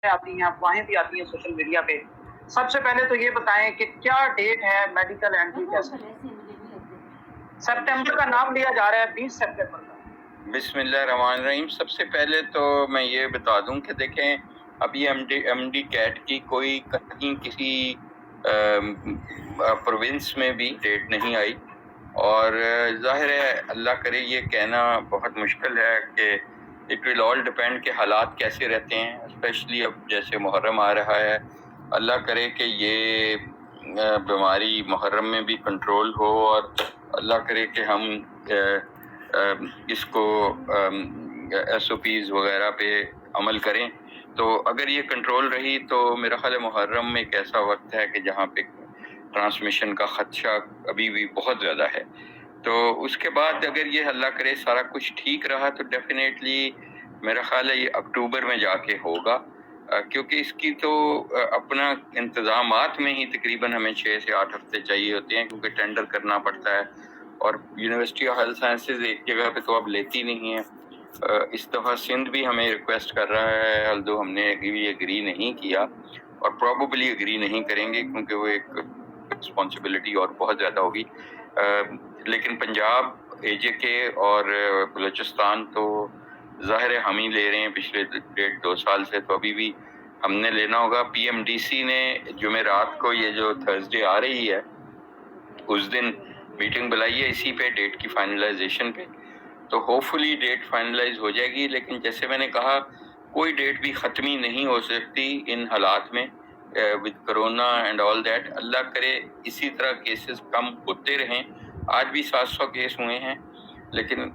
آتی ہیں, افواہیں بھی آتی ہیں سوشل میڈیا پہ. سب سے پہلے تو یہ بتائیں کہ کیا ڈیٹ ہے میڈیکل اینٹری ٹیسٹ کی؟ سپٹمبر کا نام لیا جا رہا ہے, 20 سپٹمبر کا. بسم اللہ الرحمن الرحیم. سب سے پہلے تو میں یہ بتا دوں کہ دیکھیں ابھی ایم ڈی کیٹ کی کوئی کہیں کسی پروونس میں بھی ڈیٹ نہیں آئی, اور ظاہر ہے اللہ کرے یہ کہنا بہت مشکل ہے کہ اٹ ول آل ڈپینڈ کہ حالات کیسے رہتے ہیں, اسپیشلی اب جیسے محرم آ رہا ہے. اللہ کرے کہ یہ بیماری محرم میں بھی کنٹرول ہو, اور اللہ کرے کہ ہم اس کو ایس او پیز وغیرہ پہ عمل کریں. تو اگر یہ کنٹرول رہی تو میرا خیال ہے محرم میں ایک ایسا وقت ہے کہ جہاں پہ ٹرانسمیشن کا خدشہ ابھی بھی بہت زیادہ ہے. تو اس کے بعد اگر یہ اللہ کرے سارا کچھ ٹھیک رہا تو ڈیفینیٹلی میرا خیال ہے یہ اکتوبر میں جا کے ہوگا, کیونکہ اس کی تو اپنا انتظامات میں ہی تقریباً ہمیں 6 سے 8 ہفتے چاہیے ہوتے ہیں, کیونکہ ٹینڈر کرنا پڑتا ہے, اور یونیورسٹی آف ہیلتھ سائنسز ایک جگہ پہ تو اب لیتی نہیں ہے. اس دفعہ سندھ بھی ہمیں ریکویسٹ کر رہا ہے, الدو ہم نے ایگری نہیں کیا اور پروبیبلی ایگری نہیں کریں گے کیونکہ وہ ایک رسپانسبلٹی اور بہت زیادہ ہوگی. لیکن پنجاب, اے جے کے اور بلوچستان تو ظاہر ہے ہم ہی لے رہے ہیں پچھلے 1.5-2 سال سے, تو ابھی بھی ہم نے لینا ہوگا. پی ایم ڈی سی نے جمعرات کو یہ جو تھرسڈے آ رہی ہے اس دن میٹنگ بلائی ہے اسی پہ ڈیٹ کی فائنلائزیشن پہ, تو ہوپ فلی ڈیٹ فائنلائز ہو جائے گی. لیکن جیسے میں نے کہا کوئی ڈیٹ بھی ختمی نہیں ہو سکتی ان حالات میں with corona and all that. اللہ کرے اسی طرح کیسز کم ہوتے رہیں. آج بھی 700 کیس ہوئے ہیں لیکن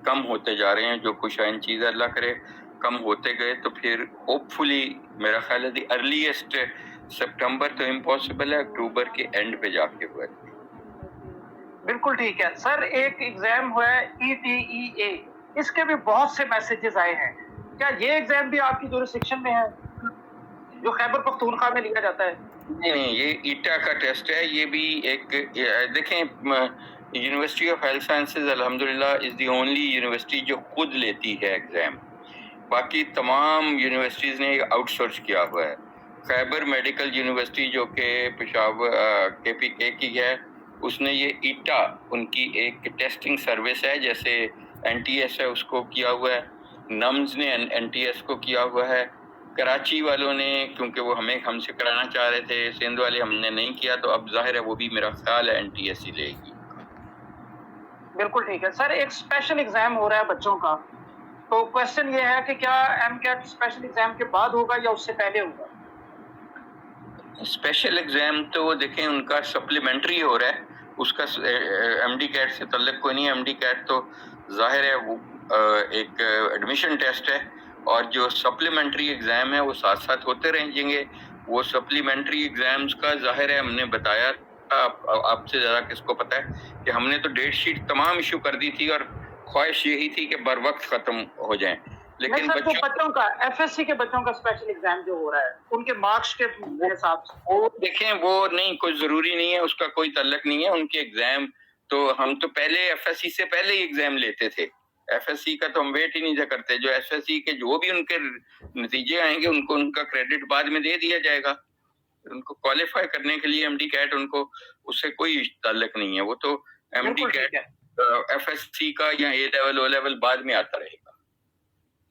کم ہوتے جا رہے ہیں, جو خوشائن چیز ہے. اللہ کرے کم ہوتے گئے تو پھر ہوپ فلی میرا خیال ہے دی ارلیسٹ سپٹمبر تو امپاسبل ہے, اکتوبر کے اینڈ پہ جا کے ہوا ہے. بالکل ٹھیک ہے سر. ایک ایگزام ہوا ہے ETEA, اس کے بھی بہت سے میسیجز آئے ہیں. کیا یہ ایگزام بھی آپ کی جورسڈکشن میں ہے جو خیبر پختونخوا میں لیا جاتا ہے؟ نہیں, یہ ایٹا کا ٹیسٹ ہے. یہ بھی ایک دیکھیں یونیورسٹی آف ہیلتھ سائنسز الحمدللہ از دی اونلی یونیورسٹی جو خود لیتی ہے ایگزام. باقی تمام یونیورسٹیز نے آؤٹ سورس کیا ہوا ہے. خیبر میڈیکل یونیورسٹی جو کہ پشاور KPK کی ہے, اس نے یہ ایٹا ان کی ایک ٹیسٹنگ سروس ہے, جیسے NTS ہے اس کو کیا ہوا ہے, نمز نے NTS کو کیا ہوا ہے, کراچی والوں نے کیونکہ وہ ہم سے کرانا چاہ رہے تھے, سندھ والے ہم نے نہیں کیا, تو اب ظاہر ہے وہ بھی میرا خیال ہے NTS ہی لے گی. بالکل ٹھیک ہے سر. ایک اسپیشل ایگزام ہو رہا ہے بچوں کا, تو کوشچن یہ ہے کہ کیا MCAT اسپیشل ایگزام کے بعد ہوگا یا اس سے پہلے ہوگا؟ اسپیشل ایگزام تو دیکھیں ان کا سپلیمنٹری ہو رہا ہے, اس کا MD CAT سے تعلق کوئی نہیں ہے. MD CAT تو ظاہر ہے وہ ایک ایڈمیشن ٹیسٹ ہے, اور جو سپلیمنٹری ایگزام ہے وہ ساتھ ساتھ ہوتے رہیں گے. وہ سپلیمنٹری ایگزامز کا ظاہر ہے ہم نے بتایا تھا, آپ سے زیادہ کس کو پتہ ہے کہ ہم نے تو ڈیٹ شیٹ تمام ایشو کر دی تھی, اور خواہش یہی تھی کہ بر وقت ختم ہو جائیں. لیکن بچوں کا FSC کے بچوں کا اسپیشل ایگزام جو ہو رہا ہے ان کے مارکس کے حساب سے, وہ دیکھیں وہ نہیں, کوئی ضروری نہیں ہے, اس کا کوئی تعلق نہیں ہے. ان کے ایگزام تو ہم تو پہلے FSC سے پہلے ہی ایگزام لیتے تھے. FSC کا تو ہم ویٹ ہی نہیں کرتے. جو FSC کے جو بھی ان کے نتیجے آئیں گے ان کو ان کا کریڈٹ بعد میں دے دیا جائے گا. ان کو کوالیفائی کرنے کے لیے MD CAT ان کو اس سے کوئی تعلق نہیں ہے. وہ تو MD CAT FSC کا یا A لیول O لیول بعد میں آتا رہے گا.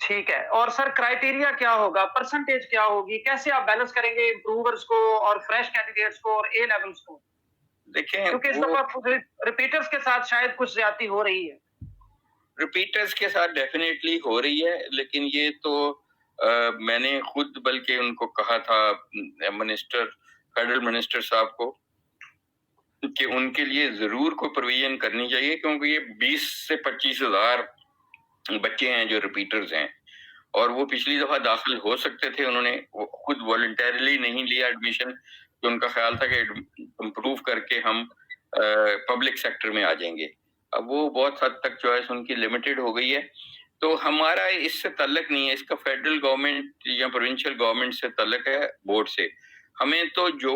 ٹھیک ہے. اور سر کرائیٹیریا کیا ہوگا, پرسنٹیج کیا ہوگی, کیسے آپ بیلنس کریں گے امپروورز کو اور فریش کینڈیڈیٹس کو اور A لیولز کو؟ دیکھیں کیونکہ اس دفعہ ریپیٹرز کے ساتھ شاید کچھ زیادتی ہو رہی ہے. ریپیٹرز کے ساتھ ڈیفینیٹلی ہو رہی ہے, لیکن یہ تو میں نے خود بلکہ ان کو کہا تھا فیڈرل منسٹر صاحب کو کہ ان کے لیے ضرور کوئی پروویژن کرنی چاہیے, کیونکہ یہ 20 سے 25 ہزار بچے ہیں جو ریپیٹرز ہیں, اور وہ پچھلی دفعہ داخل ہو سکتے تھے. انہوں نے خود والنٹیرلی نہیں لیا ایڈمیشن, کہ ان کا خیال تھا کہ امپروو کر کے ہم پبلک سیکٹر میں آ جائیں گے. اب وہ بہت حد تک چوائس ان کی لمیٹڈ ہو گئی ہے. تو ہمارا اس سے تعلق نہیں ہے, اس کا فیڈرل گورنمنٹ یا پروونشل گورنمنٹ سے تعلق ہے, بورڈ سے. ہمیں تو جو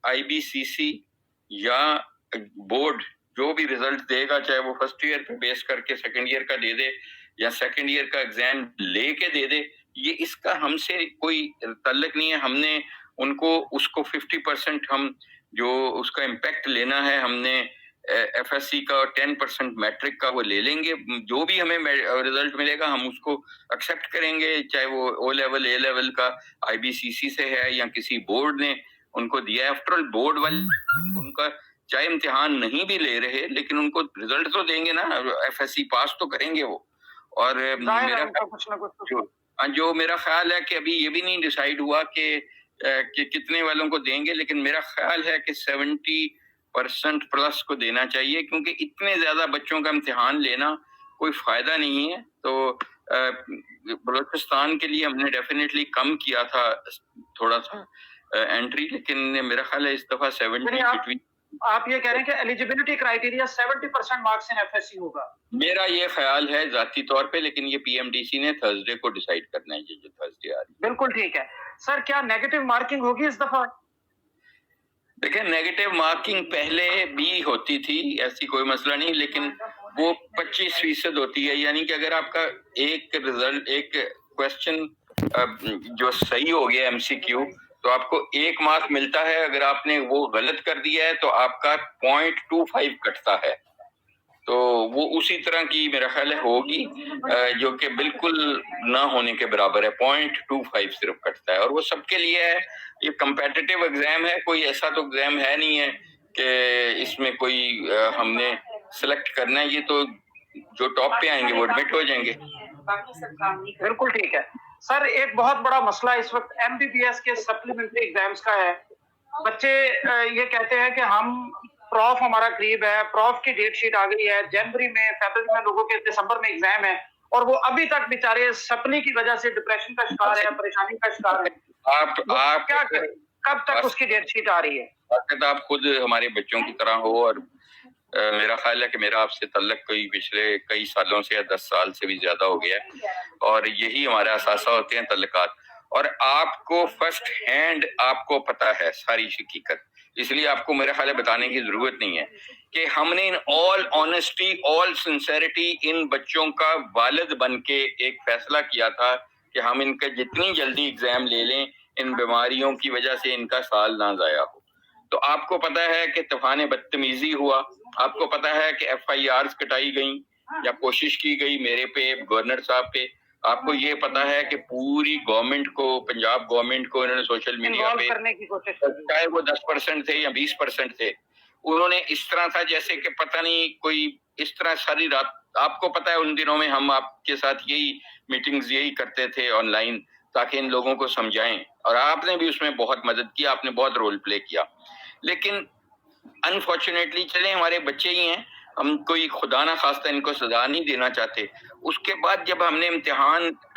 IBCC یا بورڈ جو بھی رزلٹ دے گا, چاہے وہ فرسٹ ایئر پہ بیس کر کے سیکنڈ ایئر کا دے دے یا سیکنڈ ایئر کا ایگزام لے کے دے دے, یہ اس کا ہم سے کوئی تعلق نہیں ہے. ہم نے ان کو اس کو 50% ہم جو اس کا امپیکٹ لینا ہے ہم نے ایف ایس سی کا 10% میٹرک کا وہ لے لیں گے. جو بھی ہمیں رزلٹ ملے گا ہم اس کو ایکسیپٹ کریں گے, چاہے وہ او لیول اے لیول کا آئی بی سی سی سے ہے یا کسی بورڈ نے ان کو دیا ہے. آفٹر آل بورڈ والے ان کا چاہے امتحان نہیں بھی لے رہے لیکن ان کو رزلٹ تو دیں گے نا, ایف ایس سی پاس تو کریں گے وہ. اور جو میرا خیال ہے کہ ابھی یہ بھی نہیں ڈیسائیڈ ہوا کہ کتنے والوں کو دیں گے, لیکن میرا خیال ہے کہ 70% پلس کو دینا چاہیے, کیونکہ اتنے زیادہ بچوں کا امتحان لینا کوئی فائدہ نہیں ہے. تو بلوچستان کے لیے ہم نے ڈیفینیٹلی کم کیا تھا تھوڑا سا انٹری, لیکن میرا خیال ہے اس دفعہ 70 آپ یہ کہہ رہے ہیں کہ eligibility criteria 70% marks in F S C ہوگا. میرا یہ خیال ہے ذاتی طور پہ, لیکن یہ پی ایم ڈی سی نے تھرسڈے کو ڈیسائیڈ کرنا ہے, یہ جو تھرسڈے آ رہی ہے. بالکل ٹھیک ہے سر. کیا نیگیٹو مارکنگ ہوگی اس دفعہ؟ دیکھیں نیگیٹو مارکنگ پہلے بھی ہوتی تھی, ایسی کوئی مسئلہ نہیں, لیکن وہ 25% ہوتی ہے. یعنی کہ اگر آپ کا ایک رزلٹ ایک کوشچن جو صحیح ہو گیا ایم سی کیو تو آپ کو 1 مارک ملتا ہے. اگر آپ نے وہ غلط کر دیا ہے تو آپ کا 0.25 کٹتا ہے. تو وہ اسی طرح کی میرا خیال ہے ہوگی, جو کہ بالکل نہ ہونے کے برابر ہے. 0.25 صرف کٹتا ہے, اور وہ سب کے لیے ہے. یہ کمپیٹیٹیو ایگزام ہے, کوئی ایسا تو ایگزام ہے نہیں ہے کہ اس میں کوئی ہم نے سلیکٹ کرنا ہے. یہ تو جو ٹاپ پہ آئیں گے وہ ایڈمٹ ہو جائیں گے. بالکل ٹھیک ہے سر. ایک بہت بڑا مسئلہ اس وقت ایم بی بی ایس کے سپلیمنٹری ایگزامز کا ہے. بچے یہ کہتے ہیں کہ ہم پروف ہمارا قریب ہے, پروف کی ڈیٹ شیٹ آ گئی ہے, جنوری میں فیبرری میں لوگوں کے دسمبر میں ایگزام ہے, اور وہ ابھی تک بیچارے سپلی کی وجہ سے ڈپریشن کا شکار ہے, پریشانی کا شکار ہے. آپ کیا کریں, کب تک اس کی ڈیٹ شیٹ آ رہی ہے؟ آپ خود ہمارے بچوں کی طرح ہو, اور میرا خیال ہے کہ میرا آپ سے تعلق کوئی پچھلے کئی سالوں سے یا 10 سال سے بھی زیادہ ہو گیا ہے, اور یہی ہمارے اثاثہ ہوتے ہیں تعلقات. اور آپ کو فرسٹ ہینڈ آپ کو پتا ہے ساری حقیقت, اس لیے آپ کو میرا خیال ہے بتانے کی ضرورت نہیں ہے کہ ہم نے ان آل آنیسٹی آل سنسیریٹی ان بچوں کا والد بن کے ایک فیصلہ کیا تھا کہ ہم ان کا جتنی جلدی ایگزام لے لیں, ان بیماریوں کی وجہ سے ان کا سال نہ ضائع ہو. تو آپ کو پتا ہے کہ طوفان بدتمیزی ہوا, آپ کو پتا ہے کہ ایف آئی آرز کٹائی گئیں یا کوشش کی گئی میرے پہ, گورنر صاحب پہ. آپ کو یہ پتا ہے کہ پوری گورنمنٹ کو, پنجاب گورنمنٹ کو انہوں نے سوشل میڈیا پہ, چاہے وہ 10% تھے یا 20% تھے, انہوں نے اس طرح تھا جیسے کہ پتہ نہیں کوئی اس طرح ساری رات. آپ کو پتا ہے ان دنوں میں ہم آپ کے ساتھ یہی میٹنگز یہی کرتے تھے آن لائن تاکہ ان لوگوں کو سمجھائیں, اور آپ نے بھی اس میں بہت مدد کی, آپ نے بہت رول پلے کیا. لیکن انفارچونیٹلی چلیں ہمارے بچے ہی ہیں, ہم کوئی خدا نہ خواستہ ان کو سزا نہیں دینا چاہتے. اس کے بعد جب ہم نے امتحان